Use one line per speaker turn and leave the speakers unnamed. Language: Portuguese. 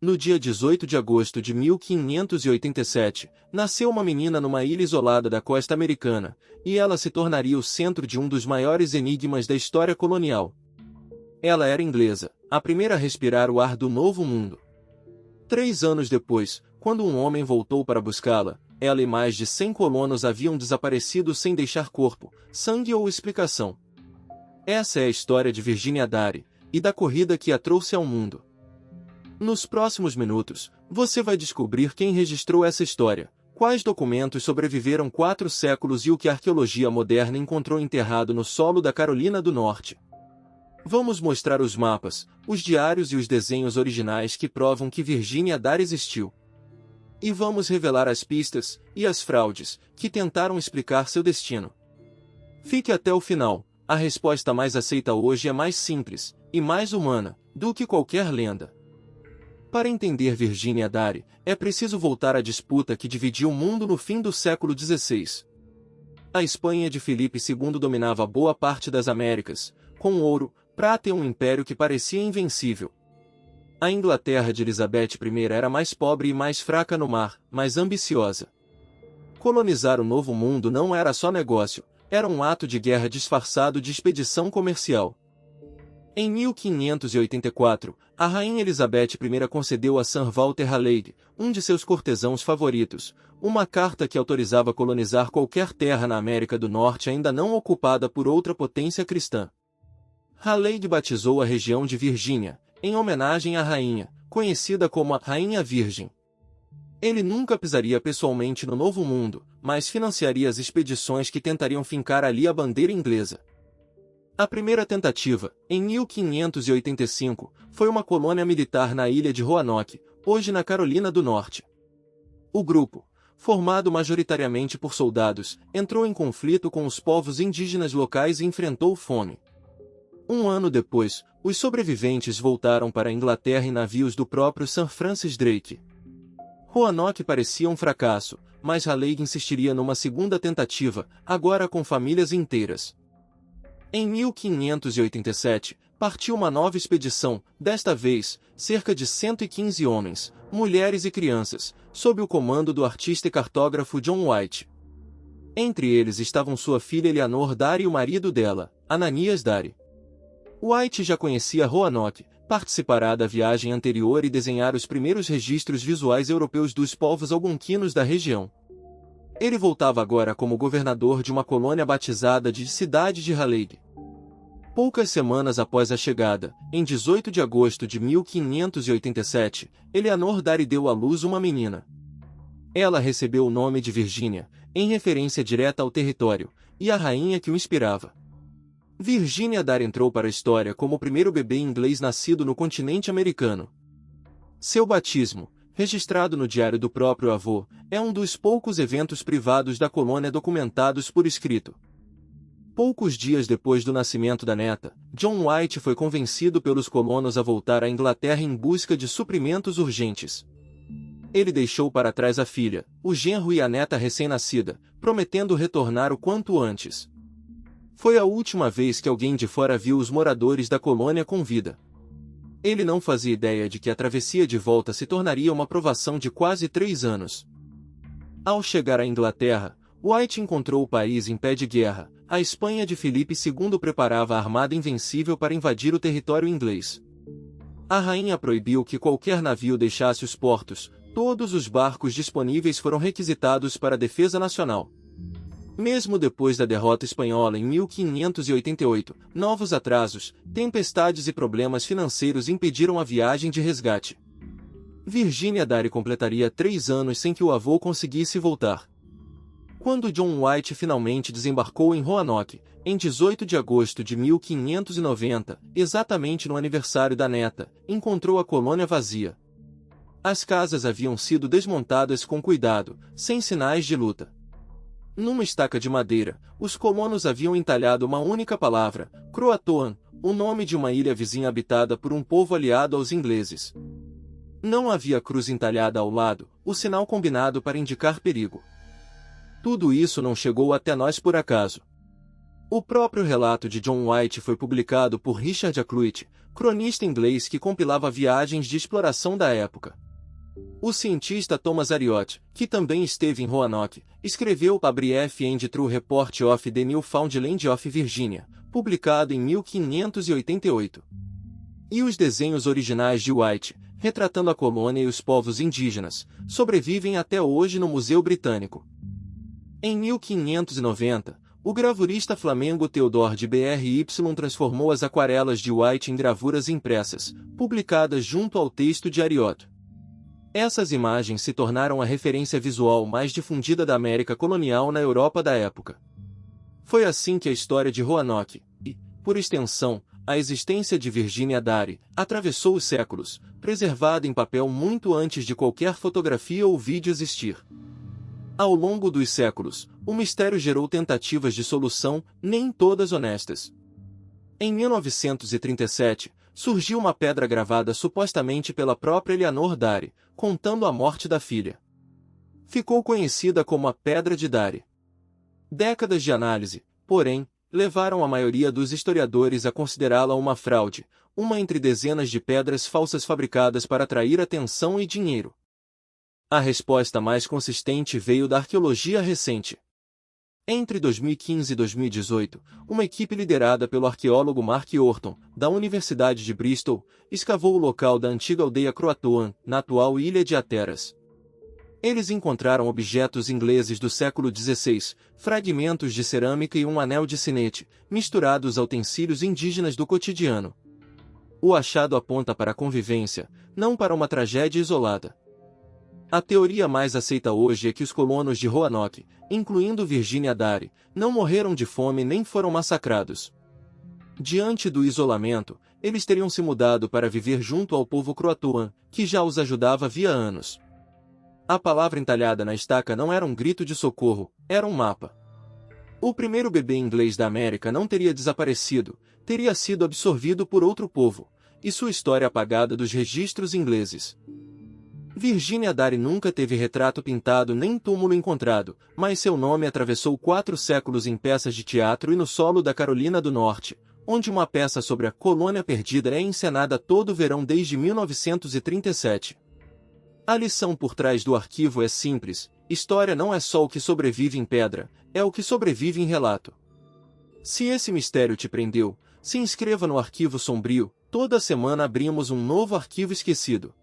No dia 18 de agosto de 1587, nasceu uma menina numa ilha isolada da costa americana, e ela se tornaria o centro de um dos maiores enigmas da história colonial. Ela era inglesa, a primeira a respirar o ar do Novo Mundo. 3 anos depois, quando um homem voltou para buscá-la, ela e mais de 100 colonos haviam desaparecido sem deixar corpo, sangue ou explicação. Essa é a história de Virginia Dare, e da corrida que a trouxe ao mundo. Nos próximos minutos, você vai descobrir quem registrou essa história, quais documentos sobreviveram 4 séculos e o que a arqueologia moderna encontrou enterrado no solo da Carolina do Norte. Vamos mostrar os mapas, os diários e os desenhos originais que provam que Virginia Dare existiu. E vamos revelar as pistas e as fraudes que tentaram explicar seu destino. Fique até o final, a resposta mais aceita hoje é mais simples e mais humana do que qualquer lenda. Para entender Virginia Dare, é preciso voltar à disputa que dividiu o mundo no fim do século XVI. A Espanha de Filipe II dominava boa parte das Américas, com ouro, prata e um império que parecia invencível. A Inglaterra de Elizabeth I era mais pobre e mais fraca no mar, mas ambiciosa. Colonizar o Novo Mundo não era só negócio, era um ato de guerra disfarçado de expedição comercial. Em 1584, a rainha Elizabeth I concedeu a Sir Walter Raleigh, um de seus cortesãos favoritos, uma carta que autorizava colonizar qualquer terra na América do Norte ainda não ocupada por outra potência cristã. Raleigh batizou a região de Virgínia, em homenagem à rainha, conhecida como a Rainha Virgem. Ele nunca pisaria pessoalmente no Novo Mundo, mas financiaria as expedições que tentariam fincar ali a bandeira inglesa. A primeira tentativa, em 1585, foi uma colônia militar na ilha de Roanoke, hoje na Carolina do Norte. O grupo, formado majoritariamente por soldados, entrou em conflito com os povos indígenas locais e enfrentou fome. Um ano depois, os sobreviventes voltaram para a Inglaterra em navios do próprio Sir Francis Drake. Roanoke parecia um fracasso, mas Raleigh insistiria numa segunda tentativa, agora com famílias inteiras. Em 1587, partiu uma nova expedição, desta vez, cerca de 115 homens, mulheres e crianças, sob o comando do artista e cartógrafo John White. Entre eles estavam sua filha Eleanor Dare e o marido dela, Ananias Dare. White já conhecia Roanoke, participará da viagem anterior e desenhar os primeiros registros visuais europeus dos povos algonquinos da região. Ele voltava agora como governador de uma colônia batizada de Cidade de Raleigh. Poucas semanas após a chegada, em 18 de agosto de 1587, Eleanor Dare deu à luz uma menina. Ela recebeu o nome de Virgínia, em referência direta ao território, e à rainha que o inspirava. Virginia Dare entrou para a história como o primeiro bebê inglês nascido no continente americano. Seu batismo, registrado no diário do próprio avô, é um dos poucos eventos privados da colônia documentados por escrito. Poucos dias depois do nascimento da neta, John White foi convencido pelos colonos a voltar à Inglaterra em busca de suprimentos urgentes. Ele deixou para trás a filha, o genro e a neta recém-nascida, prometendo retornar o quanto antes. Foi a última vez que alguém de fora viu os moradores da colônia com vida. Ele não fazia ideia de que a travessia de volta se tornaria uma provação de quase 3 anos. Ao chegar à Inglaterra, White encontrou o país em pé de guerra. A Espanha de Filipe II preparava a armada invencível para invadir o território inglês. A rainha proibiu que qualquer navio deixasse os portos, todos os barcos disponíveis foram requisitados para a defesa nacional. Mesmo depois da derrota espanhola em 1588, novos atrasos, tempestades e problemas financeiros impediram a viagem de resgate. Virginia Dare completaria 3 anos sem que o avô conseguisse voltar. Quando John White finalmente desembarcou em Roanoke, em 18 de agosto de 1590, exatamente no aniversário da neta, encontrou a colônia vazia. As casas haviam sido desmontadas com cuidado, sem sinais de luta. Numa estaca de madeira, os colonos haviam entalhado uma única palavra, Croatoan, o nome de uma ilha vizinha habitada por um povo aliado aos ingleses. Não havia cruz entalhada ao lado, o sinal combinado para indicar perigo. Tudo isso não chegou até nós por acaso. O próprio relato de John White foi publicado por Richard Arkwright, cronista inglês que compilava viagens de exploração da época. O cientista Thomas Harriot, que também esteve em Roanoke, escreveu A Brief and True Report of the Newfoundland of Virginia, publicado em 1588. E os desenhos originais de White, retratando a colônia e os povos indígenas, sobrevivem até hoje no Museu Britânico. Em 1590, o gravurista flamengo Theodore de Bry transformou as aquarelas de White em gravuras impressas, publicadas junto ao texto de Harriot. Essas imagens se tornaram a referência visual mais difundida da América colonial na Europa da época. Foi assim que a história de Roanoke, e, por extensão, a existência de Virginia Dare, atravessou os séculos, preservada em papel muito antes de qualquer fotografia ou vídeo existir. Ao longo dos séculos, o mistério gerou tentativas de solução, nem todas honestas. Em 1937, surgiu uma pedra gravada supostamente pela própria Eleanor Dare, contando a morte da filha. Ficou conhecida como a Pedra de Dare. Décadas de análise, porém, levaram a maioria dos historiadores a considerá-la uma fraude, uma entre dezenas de pedras falsas fabricadas para atrair atenção e dinheiro. A resposta mais consistente veio da arqueologia recente. Entre 2015 e 2018, uma equipe liderada pelo arqueólogo Mark Orton, da Universidade de Bristol, escavou o local da antiga aldeia Croatoan, na atual ilha de Hatteras. Eles encontraram objetos ingleses do século XVI, fragmentos de cerâmica e um anel de sinete, misturados a utensílios indígenas do cotidiano. O achado aponta para a convivência, não para uma tragédia isolada. A teoria mais aceita hoje é que os colonos de Roanoke, incluindo Virginia Dare, não morreram de fome nem foram massacrados. Diante do isolamento, eles teriam se mudado para viver junto ao povo croatoan, que já os ajudava havia anos. A palavra entalhada na estaca não era um grito de socorro, era um mapa. O primeiro bebê inglês da América não teria desaparecido, teria sido absorvido por outro povo, e sua história apagada dos registros ingleses. Virginia Dare nunca teve retrato pintado nem túmulo encontrado, mas seu nome atravessou 4 séculos em peças de teatro e no solo da Carolina do Norte, onde uma peça sobre a colônia perdida é encenada todo verão desde 1937. A lição por trás do arquivo é simples: história não é só o que sobrevive em pedra, é o que sobrevive em relato. Se esse mistério te prendeu, se inscreva no Arquivo Sombrio, toda semana abrimos um novo arquivo esquecido.